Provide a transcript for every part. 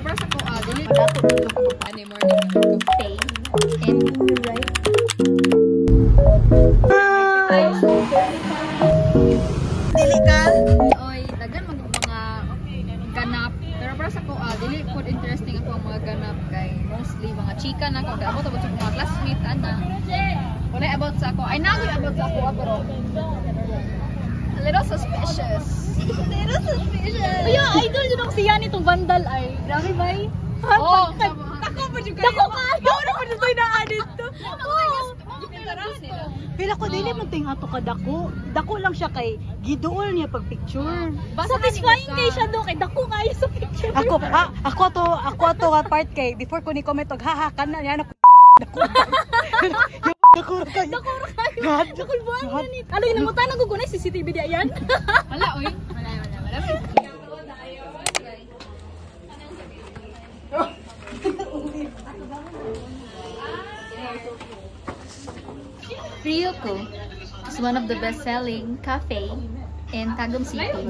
para sa ko, dili ko dito ko ani morning to pay and right. Dili ka? Oy, dagan mga ganap. Pero para sa ko, dili po interesting ako ang mga ganap kay mostly mga chika na ko. About sa mga classmate ana. Wala about sa ako. I know about sa ako pero a little suspicious. Kaya idol din ako si Yani itong vandal ay. Grabe ba? Oh, Dako pa juga. Dako ka. Dako na pa dito na adit to. Pero ko dili man ting ato ka dako. Dako lang siya kay giduol niya pag picture. Satisfying kay siya do kay dako kayo sa picture. Ako to nga part kay before ko ni comment og haha kana yan ako. Dako kayo. Dako ba ni? Ano yung namutan ko kunay CCTV di ayan? wala oy. Wala. Ryoko is one of the best-selling cafe in Tagum City.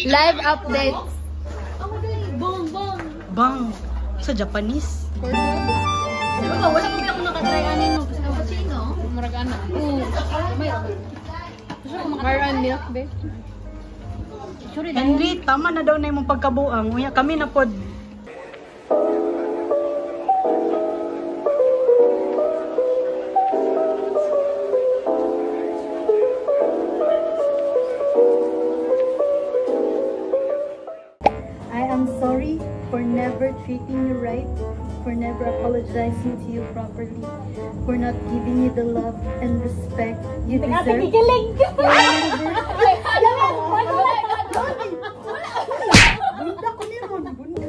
Live updates. Bang sa Japanese. Wala ko ako nakatry anin mo kasi cappuccino. Maragana. Maran milk be. Henry, tama na daw na imong pagkabuang. Unya kami na pod. I am sorry for never treating you right, for never apologizing to you properly, for not giving you the love and respect you deserve.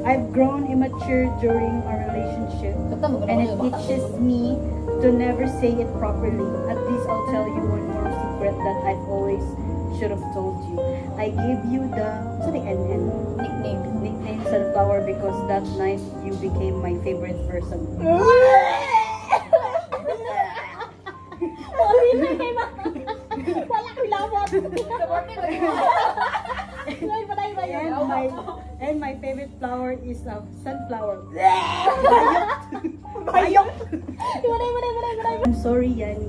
I've grown immature during our relationship, and it teaches me to never say it properly. At least I'll tell you one more secret that I've always should have told you. I gave you the nickname Sunflower because that night you became my favorite person. And my favorite flower is sunflower. Bayok. I'm sorry, Yani.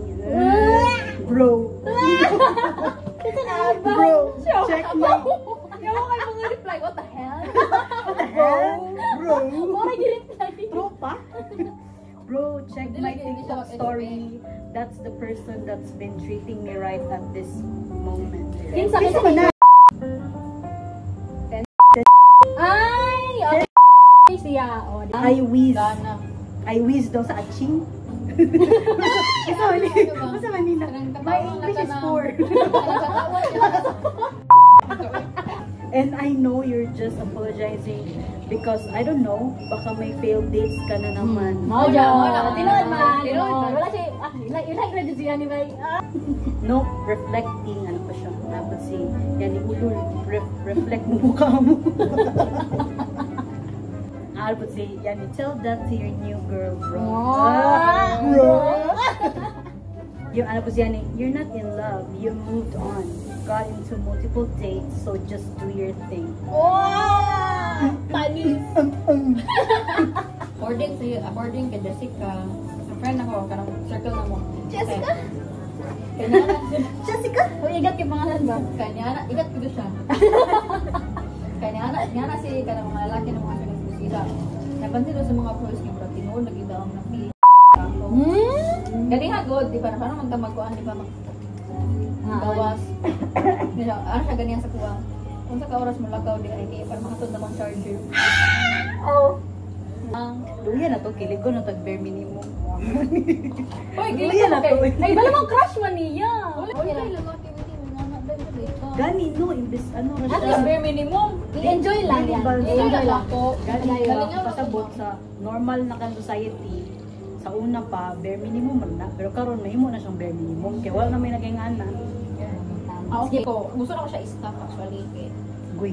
Bro. Bro, check my. What the hell? What the hell? Bro. Tropa. Bro, check my TikTok story. That's the person that's been treating me right at this moment. I whiz daw sa aching. Masa Manila? My English is poor. And I know you're just apologizing because I don't know, baka may failed dates ka na naman. Tinood man. Wala siya. You like na siya ni Bay. No, reflecting. Ano pa siya? Dapat si Yani Ulul. Reflect mo mukha mo. I would say, Yani, tell that to your new girl, bro. Bro. Ano po si Yani, you're not in love. You moved on. Got into multiple dates, so just do your thing. Panis. According kay Jessica, ang friend ako, kanang circle na mo. Jessica? Jessica? Igat yung pangalan ba? Kanya, igat ko siya. Kanya si kanang mga lalaki ng mga sila. Napansin sa mga pros ni bro, tinuod naging daong na feel. Galing hagod, di ba? Paano man ka magkuhan, di ba? Bawas. Ano siya ganyan sa kuwang. Kung sa ka-oras mo lagaw, di ay kaya para makatod na bang charger. Luya na to, kilig ko na tag-bare minimum. Uy, kilig ko kay. Ay, bala mong crush man niya. Gani, no, imbes ano na At least bare minimum. I-enjoy lang yan. I-enjoy lang. Gani, pasabot sa normal na kan society. Sa una pa, bare minimum man na. Pero karon mahimo na siyang bare minimum. Kaya wala na may naging ana. Okay ko. Gusto na ko siya i-stop actually. Guy.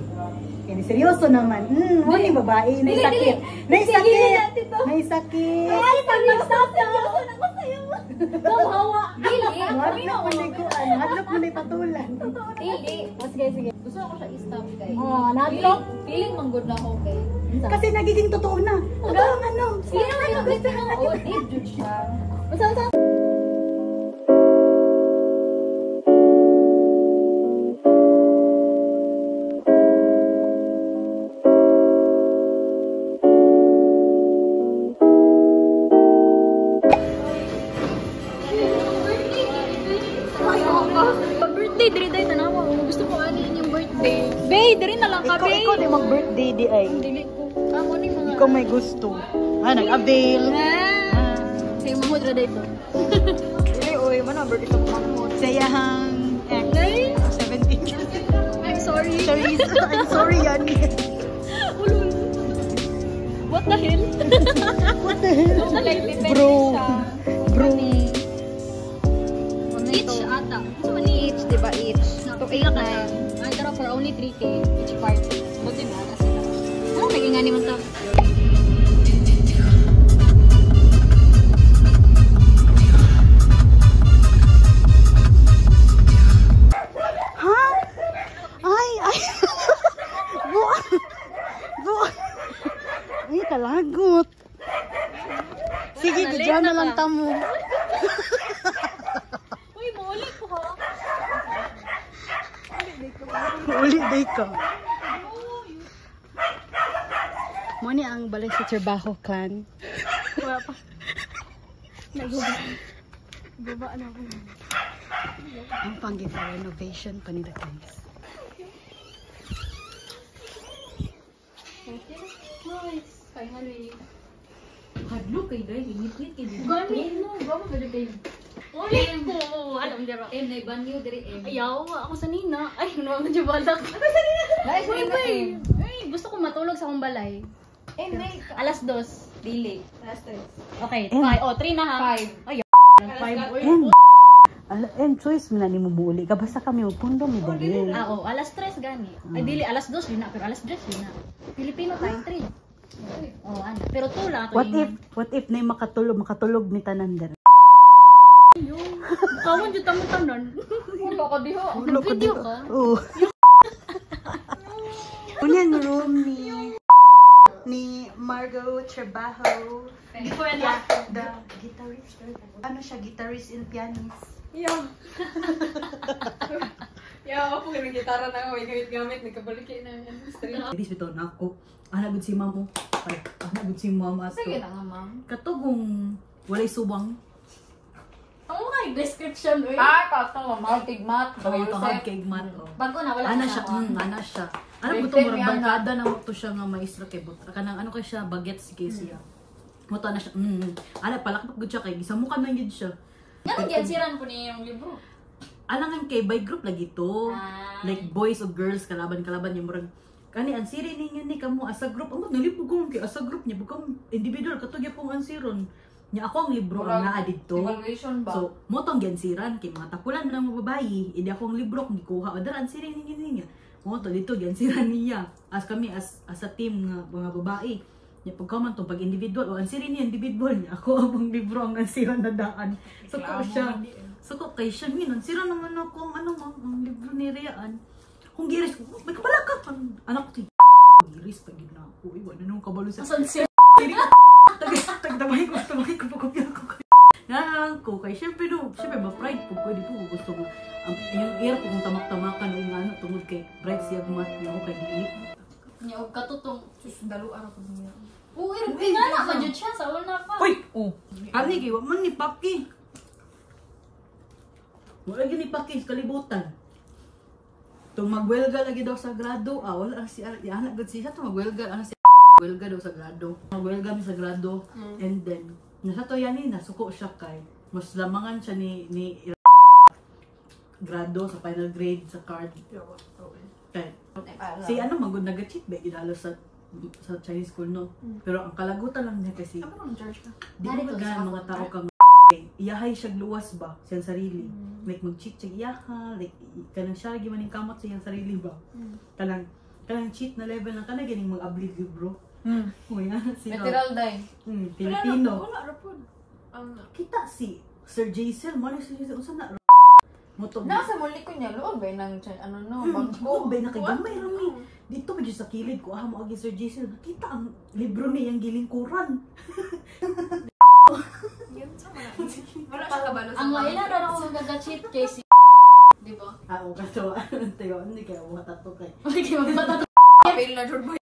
Hindi seryoso naman. Wala yung babae. Naisakit. Naisakit. Naisakit. Ay, pag nag-stop seryoso na ko sa'yo. Hawa. Dili. Hadlok mo na ikuan, hadlok mo na ipatulan. Dili. Sige, sige. Gusto ko siya i-stop kay. Nadlok. Feeling manggod na ako kay. Kasi nagiging totoo na. Totoo ang ano. Sino yung gusto ng audit jud siya? Basta. Pag-birthday, diri tayo tanawa. Gusto ko anin yung birthday. Bay, diri na lang ka, Bay. Ikaw di mag-birthday di ay. Dili ko. Amo ni mga... Ikaw may gusto. Nag-avail. Sige, mahod ra dito. Dili, oy, man birthday ko mamot. Sayang Nay? 17. I'm sorry. Sorry, I'm sorry, Yani. Ulul. What the hell? What the hell? Bro. Bro. Each ata. So many each, diba? Each. To 8 na. Andara for only 3K each party. But diba? Kasi na. Ano naging nga naman to? Ha? Ay. Buwan. Buwan. Ay, kalagot. Sige, bigyan na lang tamo. Uy, muli ko ha. Uli day ka. Muni ang balay sa trabaho kan. Wala pa. Naguba. Guba na ako. Ang panggit na renovation pa nila guys. Nice. Finally. Hadlo kay dai, hinit-hit kay dito. Gani, no. Gama ba dito? Ulit ko. Alam dira. Na banyo diri em. Ayaw, ako sa nina. Ay, ano naman dyan balak. Dai Uy, sa uy. Ay, gusto ko matulog sa akong balay. nay. Alas 2. Dili. Okay, Em. 5. Oh, 3 na ha. 5. Ay, 5. Uy. And choice mo na ni mo buuli ka basta kami magpundo mi dali. Ah, oh, alas 3 gani. Ay, dili, alas 2 yun na. Pero alas 3 yun na. Filipino time 3. Oh, ano. Pero 2 lang. What if na makatulog ni tanan der. Kawan dyan tamo tanan. Ulo ko diho. Video ka? Oo. Kunyan room ni Margot Trabajo. The guitarist. Ano siya, guitarist and pianist. Yeah. Yeah, ako kung gitara na ako, gamit-gamit, nagkabalik na yan. Ladies, ito na ako. Anagod si mamo. Anagod si mama. Sige na nga, ma'am. Katugong walay subang. Ang mga description, uy. Kato, multi-mat. Oo, tawag kay mat. Bago na, wala Ana na siya, ako. ana siya. Ano po Reflect itong yan, barkada na mo to siya nga maestra kay Bot. Kanang ano kay siya, bagets kay siya. Mo to na siya. Ana palakpak gud siya kay gisamukan man gid siya. Yan, nagyansiran po niya yung libro. Alangan kay by group lagi to. Ah. Like boys or girls kalaban yung murag kani ansiri ninyo ni kamo as a group. Amo nalipog ko kay as a group niya bukang individual katugya pong ansiron. Nya ako ang libro ang naa didto. Evaluation ba? So, mo tong gansiran kay mga tapulan ng mga babae, idi ako ang libro kung gikuha o daran siri niya. Mo to dito gansiran niya. As kami as a team nga mga babae. Nya pagkaman to pag individual o ansiri niya individual niya. Ako ang libro ang gansiran na daan. So ko siya. So ko kay siya minon sira naman ako ang ang libro ni Rian. Kung giris ko, may kabala ka. Anak ko giris pag gid na ako. Iwan na nung kabalo sa Asan siya? Tagdamay ko pagkopya ko. Yan ko kay syempre ba pride po ko di po gusto ko. Yung ear ko kung tamak-tamakan o yung ano tungod kay pride siya gumat niya ako kay dili. Niya, huwag katutong. Sus, daluan ako niya. Uy, nga na, ma-jud siya sa una pa. Uy! Ani kay wa man ni Paki. Wala gyud ni Paki kalibutan. Tung magwelga lagi daw sa grado. Wala si anak gud siya to magwelga ano si welga daw sa grado. Magwelga mi sa grado. And then nasa to yan nasuko siya kay mas lamangan siya ni grado sa final grade sa card. Okay. Si ano magud nag-cheat ba gidalo sa Chinese school no. Pero ang kalagutan lang niya kasi Ano ang charge ka? di ko mga tao kang iyahay siya luwas ba siyang sarili. Like mag-cheat siya iyaha, like kanang siya lagi maning kamot sa iyang sarili ba. Kanang cheat na level lang kanang ganing mag-ablig bro. Uy, sino? Literal day. Filipino. Wala rapod. Kita si Sir Jason, mali Sir Jason, unsa na? Moto. Nasa muli ko niya, loob ba ng bangko? Ko ba nakagamay rami. Dito medyo sa kilid ko mo agi Sir Jason. Nakita ang libro ni ang gilingkuran. Wala siya kabalo sa Ang wala na ako magagachit kay si di ba? O kaso tayo hindi kaya mo tato kay. Okay, magpata. Fail na jud boy.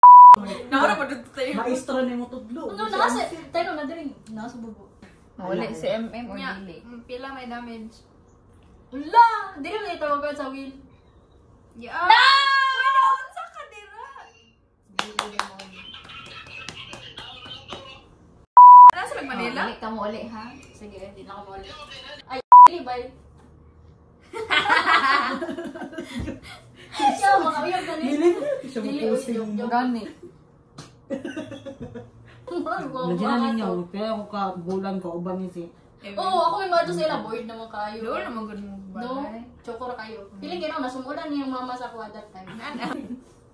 Nawala pa dito tayo. Maestro ni mo tudlo. Ano nasa tayo na diri nasa bubo. Wala si MM or Nya, dili. pila may damage. Wala, diri man itawagan sa wheel. Yeah. Wala, unsa ka dira? Nasa lag Manila? Uli ka mo uli ha. Sige, hindi na ako mawala. Ay, dili bye. Siya, makawiyag ka ni. Dili siya Dili, mag-posting. uy, Gani. Nandiyan na ninyo, kaya ako ka bulan ko uban ni si. Oo, ako may madto sila board naman kayo. Doon naman gud mo No, balay. chokora kayo. Piling kayo nasumulan niya yung mama sa kuha that time.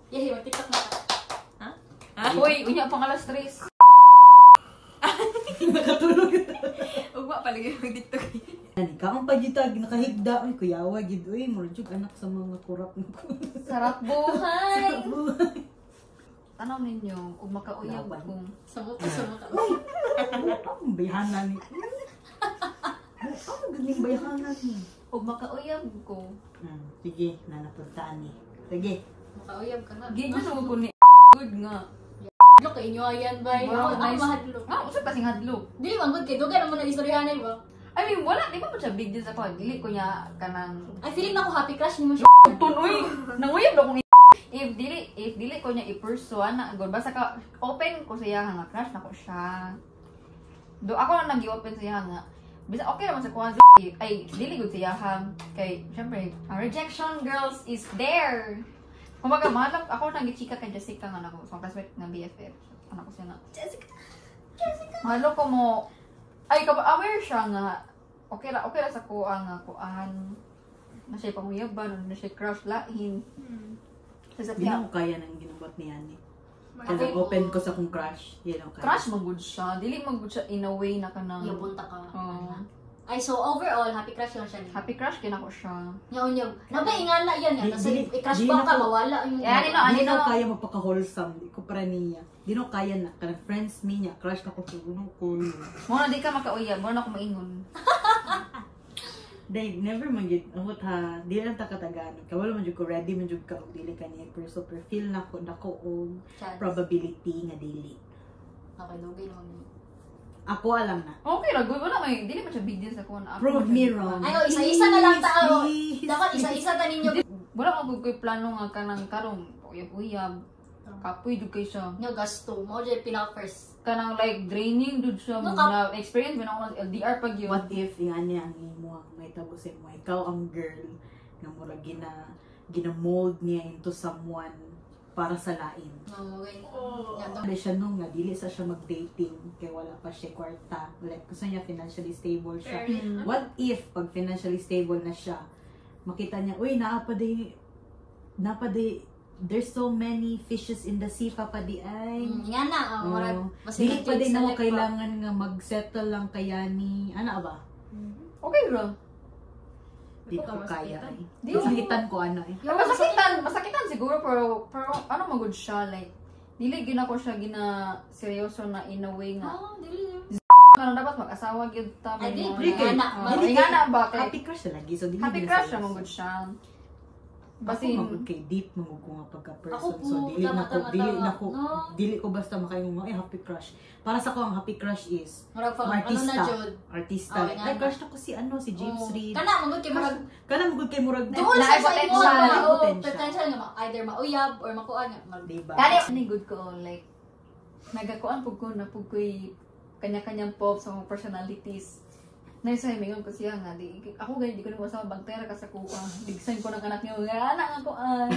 Yahi, mag-tiktok na ka. Uy, unya pang alas 3. Ugwa paligid mag TikTok. Ani ka ang pagitag nakahigda ay kuyawa gid uy mo jud anak sa mga kurap ko. Sarap buhay. Tanaw ninyo, ug makauyab Laban. kung Sa mukha, sa mukha. Ang bayhanan ni. Ang galing bayhanan ni. ug makauyab ko. Sige, nanapuntaan ni. Sige. Makauyab ka na. Gigyan mo ko ni good nga. Hadlok kay inyo ayan ba? Wow, Ako nice. mahadlok. Ah, usap kasing hadlok. Dili man good kay dugan naman ang istoryahanay ba? I mean, wala, di ba mo siya big deal sa ko? Dili ko niya kanang Ay feeling na ako happy crush ni mo siya. tunoy. Nanguyab daw kung if dili ko niya i-pursue na good basta ka open ko sa iya nga crush na ko siya. Do ako lang nag-open sa iya nga. Bisa okay naman sa kuha ay dili gud sa iya kay syempre ang rejection girls is there. Kumbaga mahal ako nang gichika kay Jessica nga nako sa classmate nga BFF. Ano ko siya na Jessica. Mahalo ko mo ay aware siya nga okay ra sa kuha nga kuan na siya panguyaban na siya crush lain. Sa Di na ko kaya nang ginabot niya ni. Kaya Okay. open ko sa kong crush. Yan ang kaya. crush man gud siya. Dili man gud siya in a way na kanang Yabunta ka. Oo. Ay so overall happy crush lang siya ni. Happy crush kina ko siya. Nyaw. Nabay ingala yan yan. Kasi Dili- i-crush dili ba na ka ko- mawala yung Yan, Di Ano na no? kaya magpaka-wholesome. Di ko para niya. Di na kaya na. Kanang friends me niya. Crush na ko sa unong ko. Mo na di ka makauyab, mo na ko maingon. Dahil never man yun. Amot ha. Di lang ta katagaan. Kawala man yun ko. Ready man yun ka. Og dili ka niya. Pero super feel na ko. Dako og Chance. probability nga dili. Okay, lugay naman yun. Ako alam na. Okay ra good, wala may dili man siya big deal sa kuan. Ako Prove man me siya- wrong. Ay, isa-isa na lang tao. Please. Dapat isa-isa ta ninyo. Wala mo gud plano nga kanang karon uyab-uyab. Kapoy jud kay siya. Nyo gasto. Mo dyan pinaka first. Kanang like draining jud siya mo Naka- na experience man ako ng LDR pag yun. What if yan niya ang imo ang may tabusin mo? Ikaw ang girl nga mura gina-mold niya into someone para sa lain. No, okay. Dali siya nung nga, dili sa siya mag-dating kaya wala pa siya kwarta. Like, gusto niya financially stable siya. What if, pag financially stable na siya, makita niya, uy, napaday, there's so many fishes in the sea, papadi ay. Nga na. Dili pa din ako kailangan nga mag-settle lang kaya ni, ano ba? Okay ra. Di ko kaya eh. Di Sakitan ko ano eh. Masakitan siguro pero ano magud siya like dili gina ko siya gina seryoso na in a way nga Oh, dili. kanang dapat mag-asawa gyud ta Ay, di, mo di, na- anak, Oo, balik ingana ba kay Happy crush na lagi. So, dili happy din crush sa siya magud siya. Kasi Basi magud kay deep mo ko nga pagka-person. Ako po, So dili na ko tama. No. dili ko basta makayong ay happy crush. Para sa ko ang happy crush is Murag pa, ano artista. na jud. Artista. Okay, Ay nga. crush na ko si James Oh. Reid. Kana magud kay murag Kana magud kay murag duol na- sa sa potential. imo Na- oh, potential. potential nga either mauyab or makuan nga mag diba? Kani good ko like nagakuan pug ko na pug ko'y kanya-kanyang pop sa mga personalities. Naisa mingon ko siya nga di ako gani di ko nimo sa bantera ka sa kuha. Digsan ko ng anak niyo nga anak nga kuan.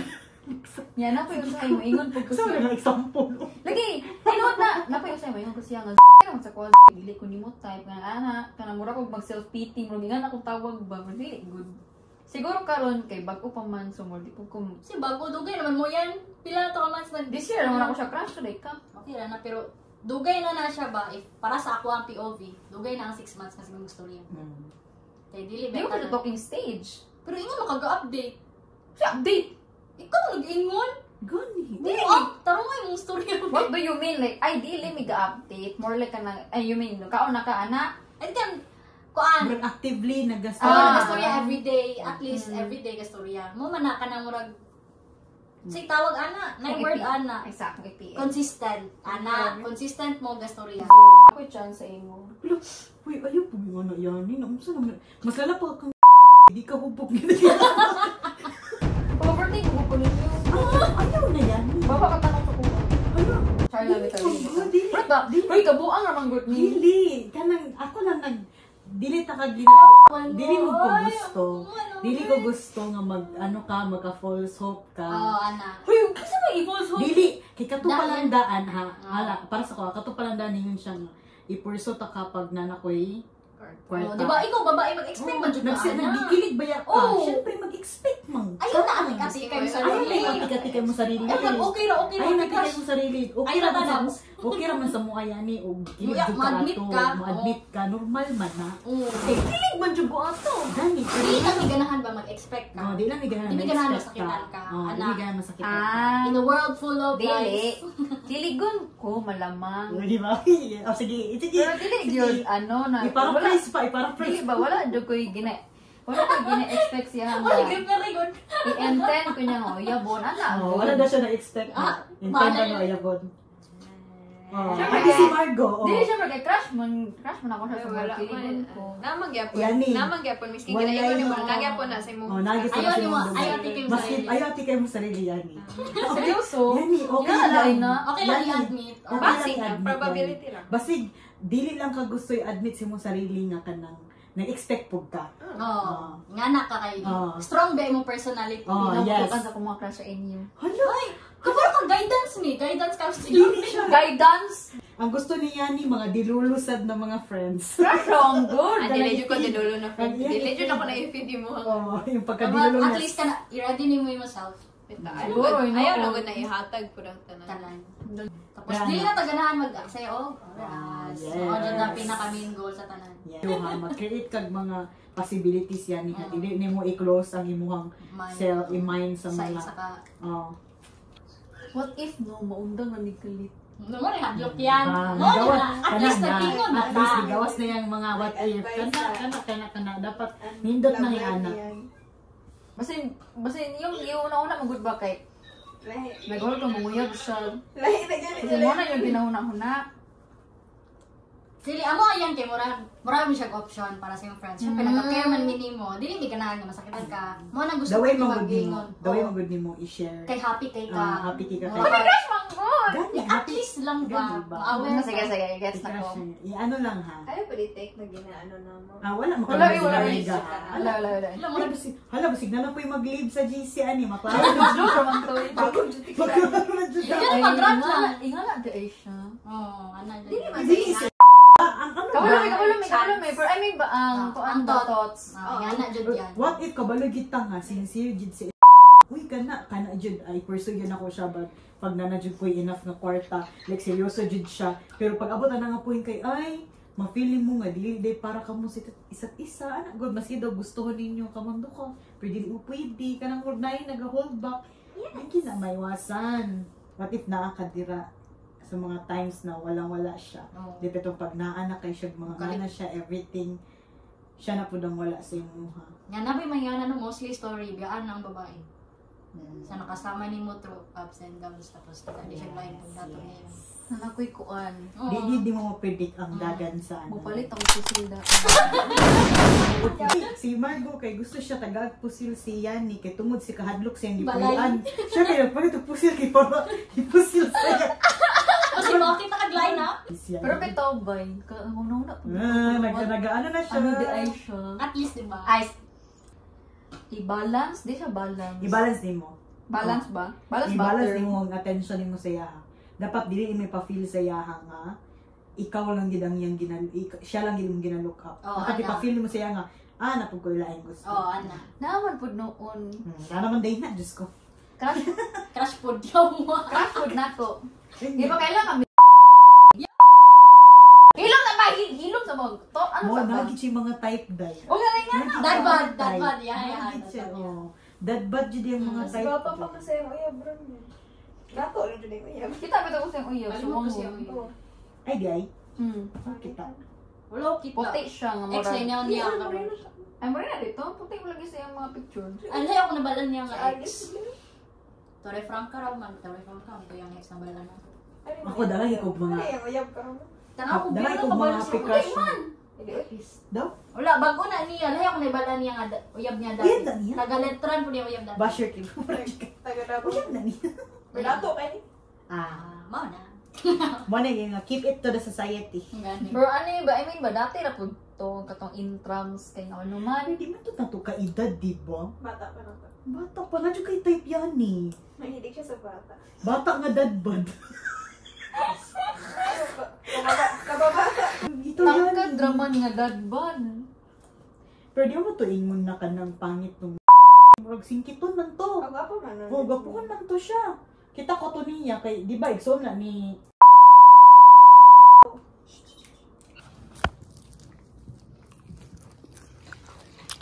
Nya na pa yung sa ingon pug ko So, siya. na example. Lagi, tinuod na. Napay ko siya, mayon ko siya nga, naman sa kwa, dili ko ni mo type, nga ana, kanang mura ko mag-self-pity, mura nga akong tawag ba, pero dili, good. Siguro karon kay bago pa man, so more di po ko, si bago dugay naman mo yan. Pila na to ka months na this year, naman ako siya crush, like ka. Okay ra na pero dugay na siya ba, if para sa ako ang POV, dugay na ang 6 months kasi gusto rin. Kaya dili Di mo beta ka na. talking stage. Pero ingon makaga-update. Siya, update! Ikaw nag-ingon. Gani. Dili mo, tarong nga yung story. What do you mean? Like, ideally, may ga-update. More like ka na, you mean, kaon na ka, ana? And then, kuan, Murag actively nag-gastos. gastorya everyday, at least everyday gastorya. Mo man na ka nang murag, say tawag ana, na word ana. Exactly, PA. Consistent. Ana, consistent mo gastorya. Ako chance sa imo. Uy, ayaw po yung ano yan. Unsa naman. Mas lala pa kang di ka hubog nila. Overthink mo po ninyo. Ayaw na yan. Baba ka tanong sa kuha. Ayaw. Charla, Dili, Vitalina. dili. Pero ba? Uy, kabuang naman good ni. Dili. Kanang, ako lang dili ta ka dili mo ko gusto. Dili ko gusto nga ano ka, magka-false hope ka. Oo, ana. Uy, kasi may i-false hope. Dili, kay katupalang Daan. daan ha. Hala, para sa ko, katupalang daan ningon siya nga. Ipurso ta kapag nanakoy kwarta. Oh, di ba ikaw babae mag-expect man jud ka ana. Nagdikilig ba ya ka? Oo. Siyempre mag-expect man. Ayaw na atik-atik kayo sa Ayaw sarili. na atik-atik mo sarili. Ay, okay ra. Ayaw na atik mo sarili. Okay Ay, ra man sa natanap. okay ra man sa mukha yani o kilig Uya, jud ka ma-admit ato, ka. ma-admit ka, normal man na. Oo. Eh, kilig man jud ko ato. Gani. Dili ka may ganahan ba mag-expect ka? Oh, di lang may ganahan. Di may ganahan ma-expect masakitan ka, Oh, di anak. may ganahan masakitan ka. Ah, In a world full of dili. lies. Diligon ko, malamang. Oh, di ba? Oh, sige. Sige. Pero dili yun, ano na. Iparaphrase pa, Dili iparaphrase. ba, wala do ko'y wala ko'y gina-expect siya Ay, hanggang. grip na rin. I-intend ko niya nga, yabon, ana. Oh, wala daw siya na-expect. Ah, Intend wala na yun. ayabon. Oh, Siyempre, pati si Margo. Oh. Dili siya crush man ako siya sa mga Wala kiligon ko. Namang gyapon. Yani. Namang gyapon miskin Wala ginayon yun. mo nagyapon na sa imo. Oh, nagis Ayaw na ni mo, siya. ayaw tikim sa sarili. Ayaw tikim mo sarili yani. Seryoso? Yani, okay Yan, lang. na. Okay lang Yani, i-admit. okay Basig lang na, i-admit probability yani. lang. Basig, dili lang ka gusto i-admit sa mo sarili nga kanang nag-expect pug ka. Oo. Nga na ka kayo. Oh. Strong ba imong personality? Oh, yes. Yes. Sa kung mga crush sa inyo. Hala, Kapag ka guidance ni, guidance counselor. dili siya. Guidance? Ang gusto ni Yani, mga dilulusad na mga friends. Crush ang good. Ah, dili ko dinulo na friend. Yan, Dili jud yan. ako na i-feed mo. Oh, yung At pagkadilulong least ka na, i-ready ni mo yourself. Siguro, Ayaw no? lang gud na ihatag po ang tanan. Tanan. Tapos Yan. di na taganahan mag-say, oh, Yes. oh, dyan na pinaka-main goal sa tanan. Yeah. Ha, mag-create kag mga possibilities yan ni dili nimo i-close ang imuhang Mind. self i-mind sa Sa mga isa ka. oh. What if no, maundang na ni Kalit? No, mo rin, hadlok yan. Ah, No, gawas, na, at least nagtingon na at least ta. gawas na yung mga what if kana dapat nindot na ana. Basta yung una-una magud ba kay nagawal ka manguyab sa kasi mo na yung ginahuna-huna. Dili, amo ayan kay mura mo siya option para sa iyong friends. Siyempre, nagka-care man minimo. Dili, hindi ka na nga masakitan ka. Mo na gusto The way ko mo gud nimo, mag-ingon. the way mo gud nimo i-share. Kay happy kay ka. Happy kay ka. Mura ka- Crush man good! Gani, At happy. least lang ba? Gani ba? Ma-aware Sige, ka. sige, gets na ko. I-ano lang ha. Ayaw pa take na ginaano na mo. Wala mo Wala, ka wala, liga. Wala, wala, wala. Hala basig na lang po yung mag-leave sa GC ani maklaro. Joke naman to. Yan ang pag-drop lang. Ingala di ay siya. Oo, ano Dili man Dili sa ang ano Kabalo ba? may. Pero I mean ba, ang ang thoughts. Yan na, jud yan. What if kabalo gitang ha sincere jud si uy kana jud ay pursue yun ako siya pag nanajud ko enough nga kwarta like seryoso jud siya pero pag abot na nga point kay ay ma-feeling mo nga dili day para kamo sa isa't isa ana god maski daw gustuhon ninyo kamando ko pero dili mo pwede kanang wag na nag-hold back hindi na maiwasan what if naa ka dira sa mga times na walang-wala siya. Oo. Dito pag naanak kay siya, mga ana siya, everything, siya na po nang wala sa imuha. Yan na ba mayana no mostly story, biyaan ang babae. Sa nakasama ni mo through ups and downs tapos hindi siya blind kung dato niya. Nanakoy kuan. Di mo ma-predict ang dagan sa ano. Mupalit ako si Silda. Si Margo, kay gusto siya tagag-pusil si Yani, kay tungod si kahadlok siya hindi Balay. pulian. Siya kay nagpalit og pusil kay para ipusil siya. Kasi bakit nakag-line up? Pero bitaw ba? Una-una po. Nag-ano na siya. Ano di ay siya? At least, di ba? Ay, i-balance? Di siya balance. I-balance din mo. Balance ba? Balance ba? I-balance din mo ang attention mo sa yaha. Dapat dili mo pa-feel sa yaha nga ikaw lang gid ang yang siya lang gid mong ginalook up. Oo, Dapat ana. ipa-feel mo sa yaha nga napag ko ilaing gusto. Oo, ana. Naman po noon. Kaya naman day na, Diyos ko. Crush Crush food yaw mo. food na ko. Di ba kailangan Mo, nagit siya mga type day. O nga nga. Dad bod, yeah. Nagit siya, dad bod yun yung mga type. Bata pa kasi yung uyab, bro. Gato lang dyan yung uyab. Kita ba ito ko siyang uyo? Alam mo ko siya uyo. Ay, di ay. Kita. Wala ko kita. Puti siya nga Ex mura. na niya ka. Ay, mura na dito. Puti ko lagi sa yung mga picture. Ano sa'yo ako nabalan niya nga ex? Tore Franca raw man. Tore Franca. Ito yung ex nabalan na. Ako dala ko mga. Ay, uyab ka rin. Tanaw ko, Dala biro ko na kabalan mga siya. pictures. Daw? Wala, bago na niya. Lahi ako nabalan niya nga. Uyab niya Uyab na dati. niya? Taga-letran po niya uyab dati. Basher kid. Taga na po. Uyab na niya. Gato kayo. Mao na. Mo na yung keep it to the society. Bro, ano yun ba? I mean ba, dati na po ito, katong intrams, kay ano man. Hindi man to nato kaedad, di ba? Bata pa na to. Bata pa, nga kay type yan eh. Mahilig siya sa bata. Bata nga dad bod. Kababata. Ito yan. Tangkad draman nga dadban. Pero di mo to ingon na ka ng pangit nung murag singkiton man to. Kagwapo man. Oh, gapuhan man to siya. Kita ko to niya kay di ba igsoon na ni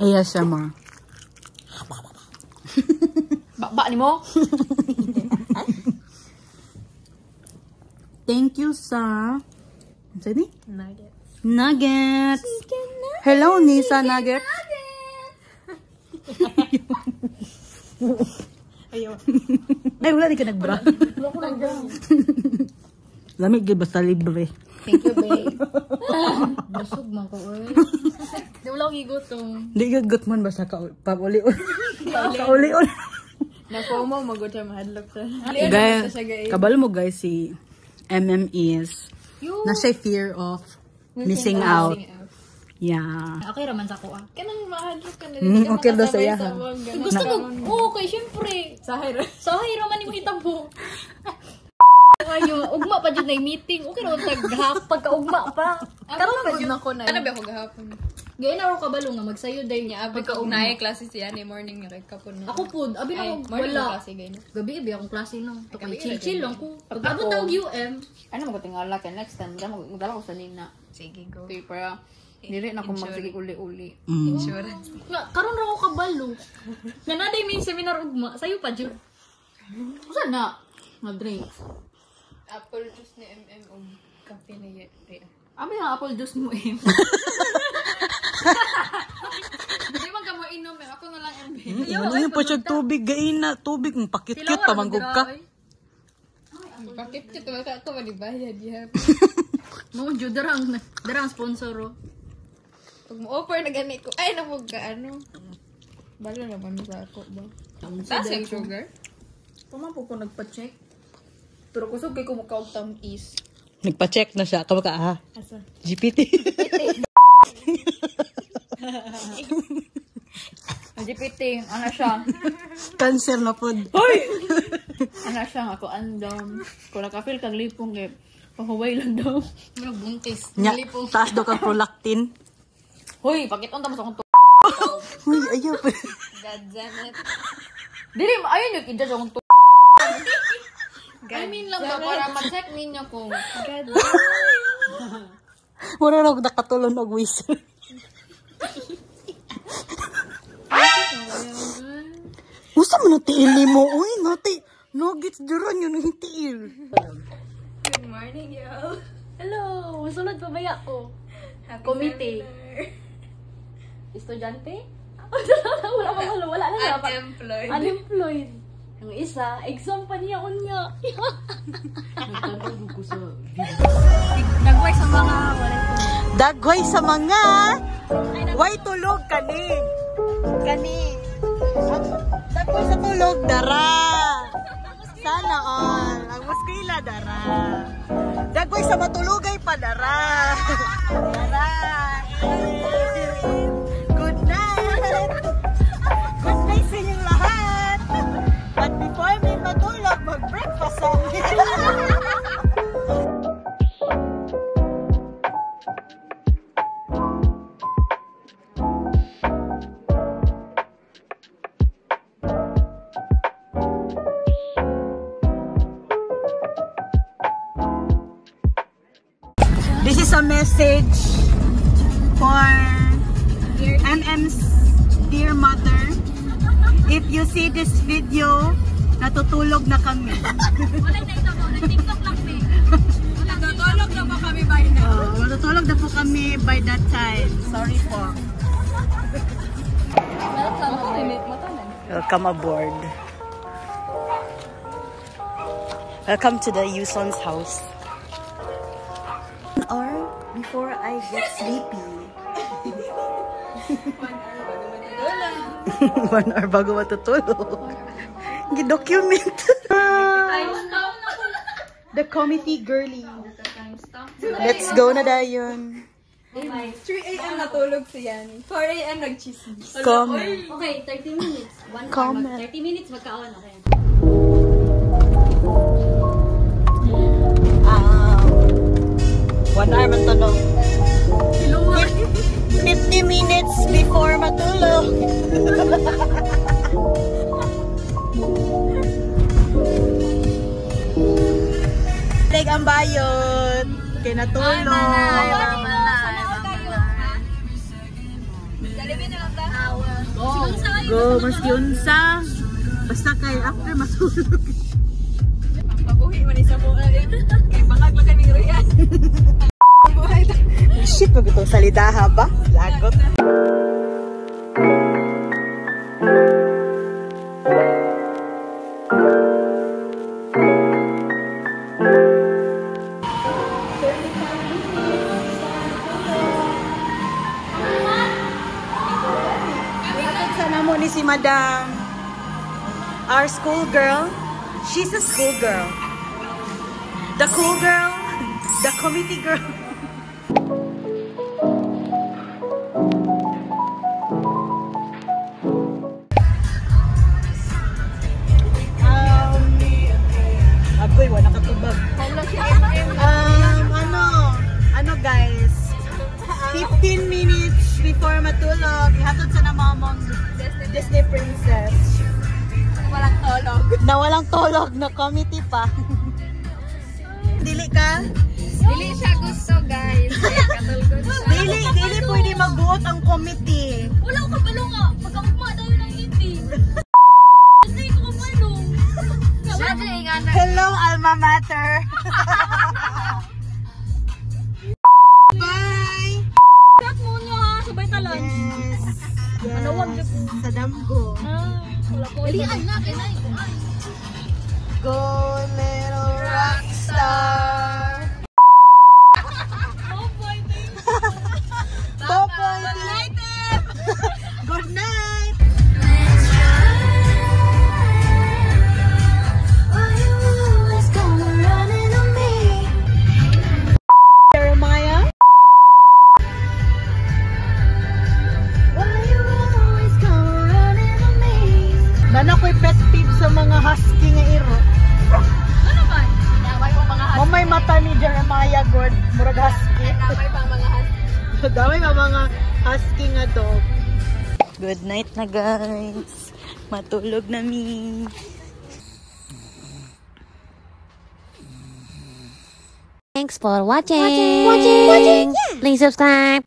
Aya siya ma. Ba ni mo? Thank you sa Sani? Nuggets. Nuggets. Hello Nisa Nuggets. Ayaw. Ay wala di ka nagbra. Wala ko lang dyan. Lamig gyud basta libre. Thank you, babe. Busog man ko, oy. Di wala akong igutom. Di gyud gutman basta ka pauli-uli. Kauli-uli. Na-FOMO, mag-good siya mahadlok sa. Guys, kabalo mo guys si MMEs. Na siya fear of missing out. Yeah. Okay raman sa ko Kanang mahadlok ka na Okay daw sa iya. Gusto ko, okay, syempre. Sahay ra. Sahay raman yung hitabo. Kayo, ugma pa dyan na yung meeting. Okay raman pagka-ugma pa. Karon pa jud nako na. Ano ba ako gahapon? Gaya na ako kabalo nga, magsayo dahil niya. Pagka-ugnaay klase siya ni morning nga kapon na. Ako po, abi na ako, morning wala. klase gayna. Gabi akong klase no. Gabi, Chill lang ko. Pag Pag-abot ako- ako UM, Ano mo ko tingala kay next time, magdala ko sa nina. Sige, go. Okay, para dili na ako magsige uli-uli. Insurance. karon ra ako kabalo. Nga naday may seminar ugma, sayo pa jud. Saan na? Mag-drinks. Apple juice ni MM kape na Rhea. Abi ang apple juice mo eh. Hindi man ka mo inom eh. Ako na lang MB. Ano yung pa siya tubig gaina, tubig mong pakit-kit pamanggog ka. Bakit ka tuwa ka malibayad ya? Mo jud darang sponsor ro. Pag mo offer na gani ko, ay namog ka ano. Balo naman sa ako ba? Taas yung sugar? Pumapok ko nagpa-check. Pero kusog kay ko makaog tamis. Nagpa-check na siya, kawa ka ah. Asa? GPT. GPT, ano siya? Cancer na po. Ano siya ako andam. Kung nakafeel kang lipong eh, pahuway lang daw. Ano buntis. Nya, taas daw kang prolactin. Hoy, pakit on tamo sa akong Uy, ayaw pa. God damn it. Dili, ayun yung kidya sa akong I mean lang ba, para ma-check ninyo kung God Wala na ako nakatulon og whistle. Usa man ang tiil ni mo? Uy, nati. Nuggets duran yun ang tiil. Good morning, yo. hello, masunod pa baya ko. Happy Committee. seminar. Estudyante? Wala na dapat. Unemployed. Unemployed. Yung isa, exam pa niya unya. Nagway sa mga wala ko. Dagway sa mga way tulog kani. Dagway sa tulog dara. Sana all. Ang muskila dara. Dagway sa matulugay pa dara. Dara. Good night. Good night sa inyong lahat. At before may matulog, mag-breakfast sa This is a message for MM's dear mother. If you see this video, natutulog na kami. Nag-TikTok lang eh. Natutulog na ba kami by now? Natutulog na po kami by that time. Sorry po. Welcome aboard. Welcome to the Yuson's house. 1 hour before I get sleepy. 1 hour bago matutulog. Gidocument. The committee girly. Let's go na dayon. 3 a.m. natulog siya. 4 a.m. nag-chismis. Comment. Okay, 30 minutes. 1 hour. Comment. 30 minutes magkaon. Okay. 1 hour man tulog. 50 minutes before matulog. Leg ang bayot. Kinatulog. Go, mas yunsa. Basta kay after matulog. Pabuhi man isa mo. Kay bangag lang kami royan. Shit, wag itong salidaha ba? Lagot. Sana mo ni si Madam. Our school girl. She's a school girl. The cool girl. The committee girl. Agoy, wala katubag. Ano guys, 15 minutes before matulog, ihatod sa namamong Disney princess. Walang tulog. Na walang tulog, na committee pa. Dili ka? Dili siya gusto, guys. Kaya katulog siya. Dili pwede magbuot ang committee. Wala ko kabalo nga. Pagkakuma tayo ng hindi. Hindi ko kabalo. Hello, alma mater. Bye! Cut mo nyo ha. Sabay talan. Yes. Ano, wag na po. Sa damgo. Wala ko. Dalian na. Kailangan ko. Go, little rock star. Popoy, good night. Jeremiah. Nana ko'y pet peeve sa mga husky nga iro. Ano ba? Damay mo mga Mamay mata ni Jeremiah, good. Murag husky. Damay pa mga husky. Damay mga husky nga dog. Good night na guys. Matulog na mi. Thanks for watching. Please subscribe.